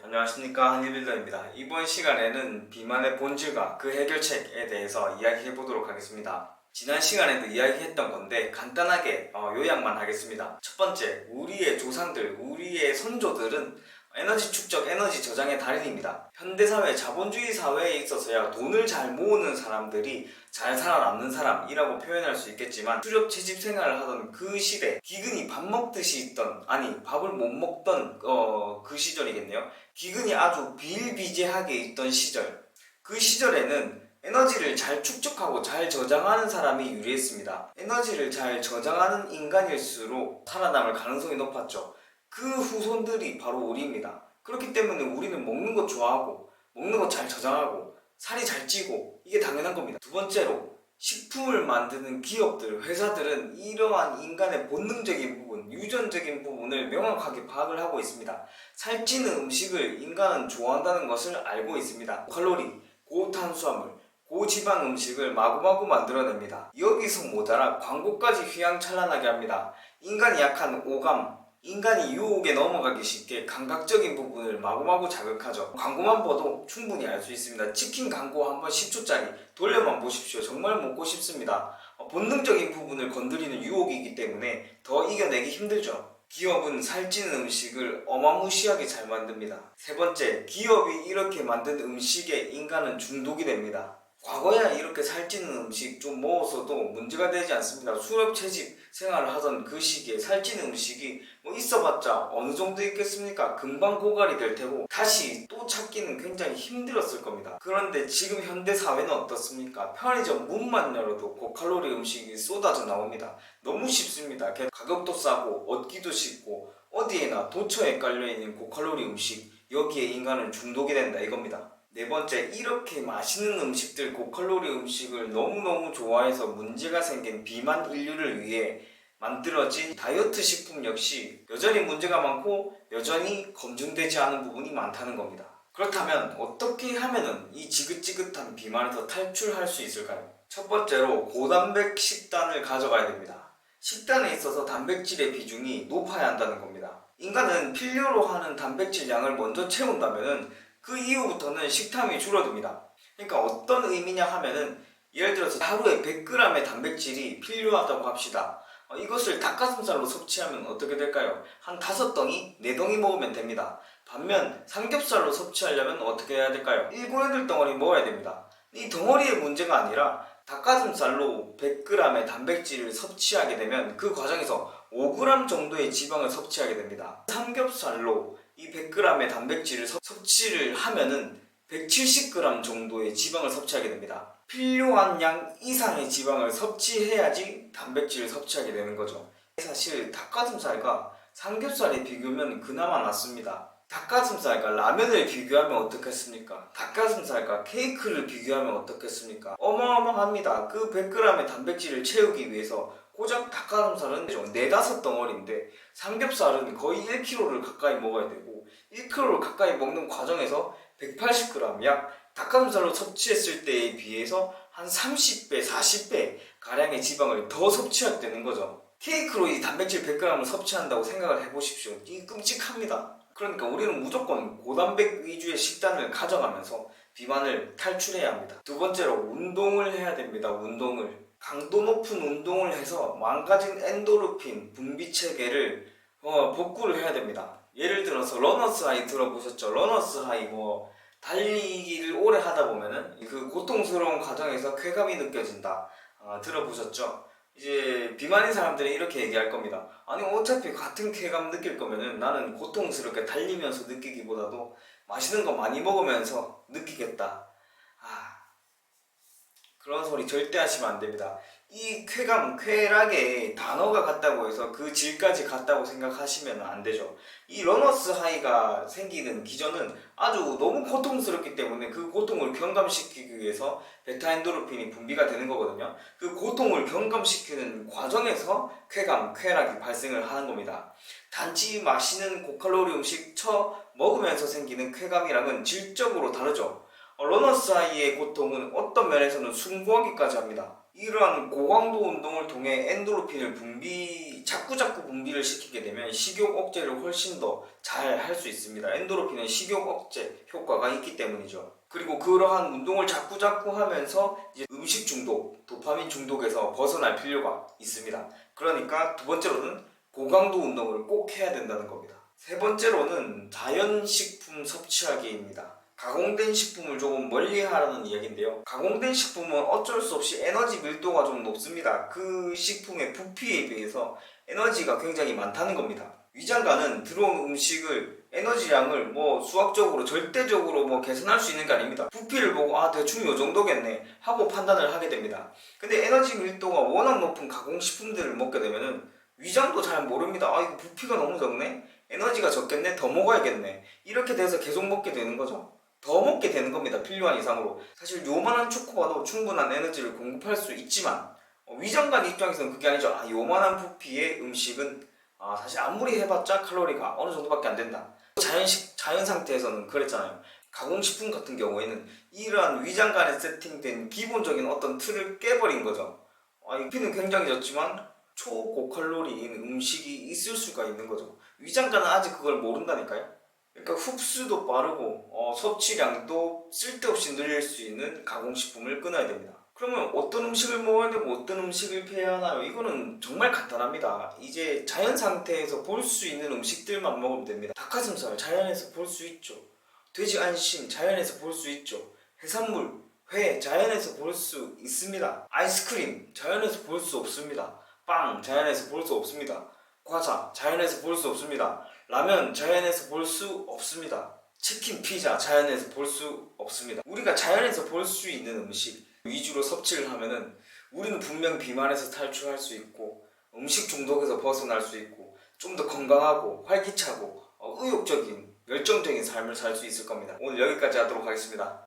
안녕하십니까, 한일빌더입니다. 이번 시간에는 비만의 본질과 그 해결책에 대해서 이야기해 보도록 하겠습니다. 지난 시간에도 이야기했던 건데 간단하게 요약만 하겠습니다. 첫 번째, 우리의 조상들, 우리의 선조들은 에너지 축적, 에너지 저장의 달인입니다. 현대사회, 자본주의 사회에 있어서야 돈을 잘 모으는 사람들이 잘 살아남는 사람이라고 표현할 수 있겠지만, 수렵 채집 생활을 하던 그 시대, 기근이 밥 먹듯이 있던, 아니 밥을 못 먹던 그 시절이겠네요. 기근이 아주 비일비재하게 있던 시절, 그 시절에는 에너지를 잘 축적하고 잘 저장하는 사람이 유리했습니다. 에너지를 잘 저장하는 인간일수록 살아남을 가능성이 높았죠. 그 후손들이 바로 우리입니다. 그렇기 때문에 우리는 먹는 것 좋아하고 먹는 것 잘 저장하고 살이 잘 찌고, 이게 당연한 겁니다. 두 번째로, 식품을 만드는 기업들, 회사들은 이러한 인간의 본능적인 부분, 유전적인 부분을 명확하게 파악을 하고 있습니다. 살찌는 음식을 인간은 좋아한다는 것을 알고 있습니다. 칼로리, 고탄수화물, 고지방 음식을 마구마구 만들어냅니다. 여기서 모자라 광고까지 휘황찬란하게 합니다. 인간이 약한 오감, 인간이 유혹에 넘어가기 쉽게 감각적인 부분을 마구마구 자극하죠. 광고만 봐도 충분히 알 수 있습니다. 치킨 광고 한번 10초짜리 돌려만 보십시오. 정말 먹고 싶습니다. 본능적인 부분을 건드리는 유혹이기 때문에 더 이겨내기 힘들죠. 기업은 살찌는 음식을 어마무시하게 잘 만듭니다. 세 번째, 기업이 이렇게 만든 음식에 인간은 중독이 됩니다. 과거에야 이렇게 살찌는 음식 좀 먹었어도 문제가 되지 않습니다. 수렵 채집 생활을 하던 그 시기에 살찌는 음식이 뭐 있어봤자 어느 정도 있겠습니까? 금방 고갈이 될 테고 다시 또 찾기는 굉장히 힘들었을 겁니다. 그런데 지금 현대 사회는 어떻습니까? 편의점 문만 열어도 고칼로리 음식이 쏟아져 나옵니다. 너무 쉽습니다. 가격도 싸고 얻기도 쉽고 어디에나 도처에 깔려있는 고칼로리 음식, 여기에 인간은 중독이 된다 이겁니다. 네 번째, 이렇게 맛있는 음식들, 고칼로리 음식을 너무너무 좋아해서 문제가 생긴 비만 인류를 위해 만들어진 다이어트 식품 역시 여전히 문제가 많고 여전히 검증되지 않은 부분이 많다는 겁니다. 그렇다면 어떻게 하면은 이 지긋지긋한 비만에서 탈출할 수 있을까요? 첫 번째로, 고단백 식단을 가져가야 됩니다. 식단에 있어서 단백질의 비중이 높아야 한다는 겁니다. 인간은 필요로 하는 단백질 양을 먼저 채운다면은 그 이후부터는 식탐이 줄어듭니다. 그러니까 어떤 의미냐 하면은, 예를 들어서 하루에 100g의 단백질이 필요하다고 합시다. 이것을 닭가슴살로 섭취하면 어떻게 될까요? 한 5덩이, 4덩이 먹으면 됩니다. 반면 삼겹살로 섭취하려면 어떻게 해야 될까요? 7, 8덩어리 먹어야 됩니다. 이 덩어리의 문제가 아니라 닭가슴살로 100g의 단백질을 섭취하게 되면 그 과정에서 5g 정도의 지방을 섭취하게 됩니다. 삼겹살로 이 100g의 단백질을 섭취를 하면은 170g 정도의 지방을 섭취하게 됩니다. 필요한 양 이상의 지방을 섭취해야지 단백질을 섭취하게 되는 거죠. 사실 닭가슴살과 삼겹살에 비교면 그나마 낫습니다. 닭가슴살과 라면을 비교하면 어떻겠습니까? 닭가슴살과 케이크를 비교하면 어떻겠습니까? 어마어마합니다. 그 100g의 단백질을 채우기 위해서 고작 닭가슴살은 4-5덩어리인데 삼겹살은 거의 1kg를 가까이 먹어야 되고, 1kg를 가까이 먹는 과정에서 180g, 약 닭가슴살로 섭취했을 때에 비해서 한 30배, 40배 가량의 지방을 더 섭취하게 되는 거죠. 케이크로 이 단백질 100g을 섭취한다고 생각을 해보십시오. 이게 끔찍합니다. 그러니까 우리는 무조건 고단백 위주의 식단을 가져가면서 비만을 탈출해야 합니다. 두 번째로, 운동을 해야 됩니다. 운동을. 강도 높은 운동을 해서 망가진 엔도르핀 분비 체계를 복구를 해야 됩니다. 예를 들어서 러너스 하이 들어보셨죠? 러너스 하이, 달리기를 오래 하다 보면은 그 고통스러운 과정에서 쾌감이 느껴진다. 들어보셨죠? 이제 비만인 사람들이 이렇게 얘기할 겁니다. 아니 어차피 같은 쾌감 느낄 거면은 나는 고통스럽게 달리면서 느끼기보다도 맛있는 거 많이 먹으면서 느끼겠다. 그런 소리 절대 하시면 안 됩니다. 이 쾌감, 쾌락에 단어가 같다고 해서 그 질까지 같다고 생각하시면 안 되죠. 이 러너스 하이가 생기는 기전은 아주 너무 고통스럽기 때문에 그 고통을 경감시키기 위해서 베타엔도르핀이 분비가 되는 거거든요. 그 고통을 경감시키는 과정에서 쾌감, 쾌락이 발생을 하는 겁니다. 단지 마시는 고칼로리 음식 먹으면서 생기는 쾌감이랑은 질적으로 다르죠. 러너스 하이의 고통은 어떤 면에서는 숭고하기까지 합니다. 이러한 고강도 운동을 통해 엔도르핀을 자꾸 분비를 시키게 되면 식욕 억제를 훨씬 더 잘 할 수 있습니다. 엔도르핀은 식욕 억제 효과가 있기 때문이죠. 그리고 그러한 운동을 자꾸 하면서 이제 음식 중독, 도파민 중독에서 벗어날 필요가 있습니다. 그러니까 두 번째로는 고강도 운동을 꼭 해야 된다는 겁니다. 세 번째로는 자연식품 섭취하기입니다. 가공된 식품을 조금 멀리 하라는 이야기인데요. 가공된 식품은 어쩔 수 없이 에너지 밀도가 좀 높습니다. 그 식품의 부피에 비해서 에너지가 굉장히 많다는 겁니다. 위장관은 들어온 음식을 에너지량을 수학적으로 절대적으로 계산할 수 있는 게 아닙니다. 부피를 보고 대충 요 정도겠네 하고 판단을 하게 됩니다. 근데 에너지 밀도가 워낙 높은 가공식품들을 먹게 되면은 위장도 잘 모릅니다. 이거 부피가 너무 적네? 에너지가 적겠네? 더 먹어야겠네. 이렇게 돼서 계속 먹게 되는 거죠. 더 먹게 되는 겁니다. 필요한 이상으로. 사실 요만한 초코바도 충분한 에너지를 공급할 수 있지만 위장관 입장에서는 그게 아니죠. 요만한 부피의 음식은 사실 아무리 해봤자 칼로리가 어느 정도밖에 안 된다. 자연 상태에서는 그랬잖아요. 가공식품 같은 경우에는 이러한 위장관에 세팅된 기본적인 어떤 틀을 깨버린 거죠. 부피는 굉장히 적지만 초고칼로리인 음식이 있을 수가 있는 거죠. 위장관은 아직 그걸 모른다니까요. 그러니까 흡수도 빠르고 섭취량도 쓸데없이 늘릴 수 있는 가공식품을 끊어야 됩니다. 그러면 어떤 음식을 먹어야 되고 어떤 음식을 피해야 하나요? 이거는 정말 간단합니다. 이제 자연 상태에서 볼 수 있는 음식들만 먹으면 됩니다. 닭가슴살 자연에서 볼 수 있죠. 돼지 안심 자연에서 볼 수 있죠. 해산물, 회 자연에서 볼 수 있습니다. 아이스크림 자연에서 볼 수 없습니다. 빵 자연에서 볼 수 없습니다. 과자 자연에서 볼 수 없습니다. 라면 자연에서 볼 수 없습니다. 치킨, 피자 자연에서 볼 수 없습니다. 우리가 자연에서 볼 수 있는 음식 위주로 섭취를 하면은 우리는 분명 비만에서 탈출할 수 있고 음식 중독에서 벗어날 수 있고 좀 더 건강하고 활기차고 의욕적인 열정적인 삶을 살 수 있을 겁니다. 오늘 여기까지 하도록 하겠습니다.